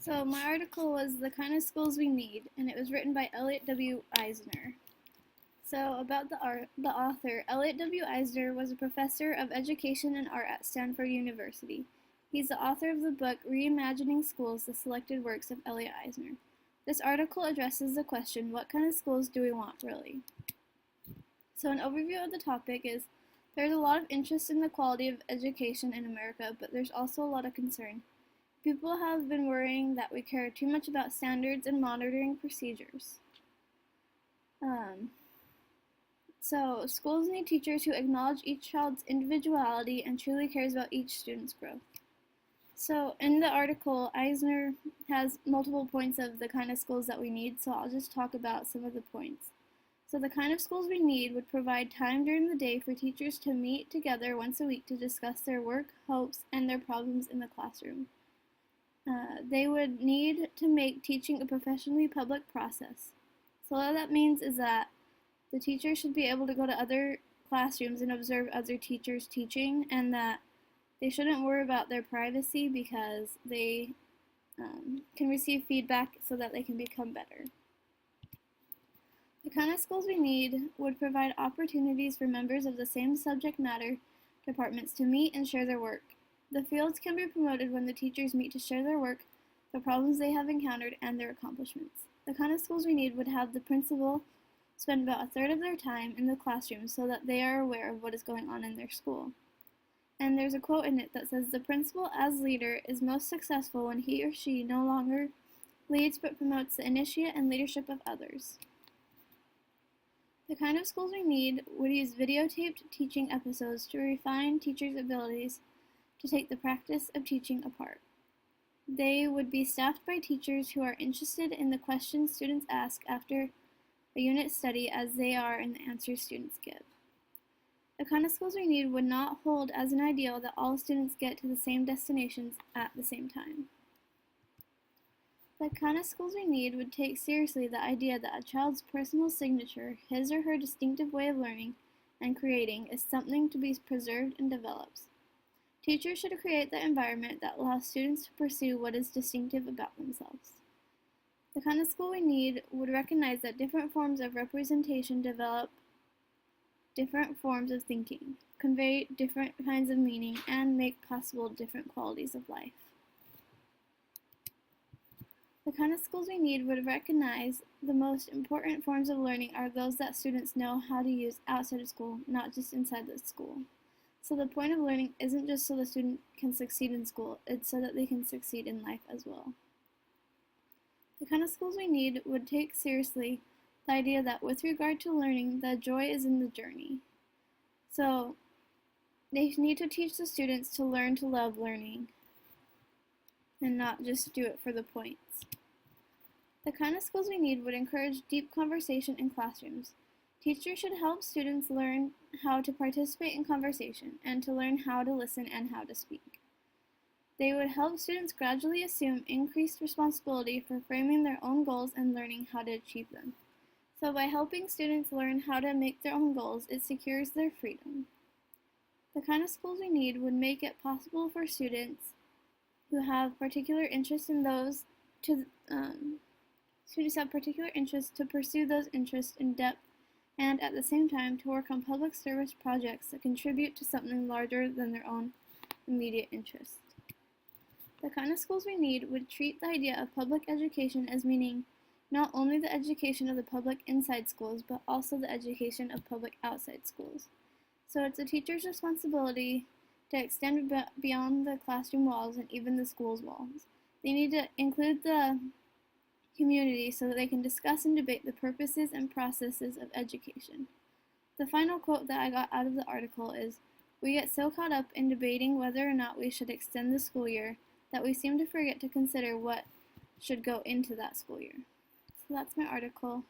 So my article was The Kind of Schools We Need, and it was written by Elliot W. Eisner. So about the author, Elliot W. Eisner was a professor of education and art at Stanford University. He's the author of the book Reimagining Schools, the selected works of Elliot Eisner. This article addresses the question, what kind of schools do we want really? So an overview of the topic is, there's a lot of interest in the quality of education in America, but there's also a lot of concern. People have been worrying that we care too much about standards and monitoring procedures. So schools need teachers who acknowledge each child's individuality and truly cares about each student's growth. So in the article, Eisner has multiple points of the kind of schools that we need, so I'll just talk about some of the points. So the kind of schools we need would provide time during the day for teachers to meet together once a week to discuss their work, hopes, and their problems in the classroom. They would need to make teaching a professionally public process. So what that means is that the teacher should be able to go to other classrooms and observe other teachers teaching, and that they shouldn't worry about their privacy because they can receive feedback so that they can become better. The kind of schools we need would provide opportunities for members of the same subject matter departments to meet and share their work. The fields can be promoted when the teachers meet to share their work, the problems they have encountered, and their accomplishments. The kind of schools we need would have the principal spend about a third of their time in the classroom so that they are aware of what is going on in their school. And there's a quote in it that says, "The principal as leader is most successful when he or she no longer leads but promotes the initiative and leadership of others." The kind of schools we need would use videotaped teaching episodes to refine teachers' abilities to take the practice of teaching apart. They would be staffed by teachers who are interested in the questions students ask after a unit study as they are in the answers students give. The kind of schools we need would not hold as an ideal that all students get to the same destinations at the same time. The kind of schools we need would take seriously the idea that a child's personal signature, his or her distinctive way of learning and creating, is something to be preserved and developed. Teachers should create the environment that allows students to pursue what is distinctive about themselves. The kind of school we need would recognize that different forms of representation develop different forms of thinking, convey different kinds of meaning, and make possible different qualities of life. The kind of schools we need would recognize the most important forms of learning are those that students know how to use outside of school, not just inside the school. So the point of learning isn't just so the student can succeed in school, it's so that they can succeed in life as well. The kind of schools we need would take seriously the idea that with regard to learning, the joy is in the journey. So they need to teach the students to learn to love learning and not just do it for the points. The kind of schools we need would encourage deep conversation in classrooms. Teachers should help students learn how to participate in conversation and to learn how to listen and how to speak. They would help students gradually assume increased responsibility for framing their own goals and learning how to achieve them. So by helping students learn how to make their own goals, it secures their freedom. The kind of schools we need would make it possible for students who have particular interests in those to pursue those interests in depth and at the same time to work on public service projects that contribute to something larger than their own immediate interests. The kind of schools we need would treat the idea of public education as meaning not only the education of the public inside schools, but also the education of public outside schools. So it's a teacher's responsibility to extend beyond the classroom walls and even the school's walls. They need to include the community so that they can discuss and debate the purposes and processes of education. The final quote that I got out of the article is, "We get so caught up in debating whether or not we should extend the school year that we seem to forget to consider what should go into that school year." So that's my article.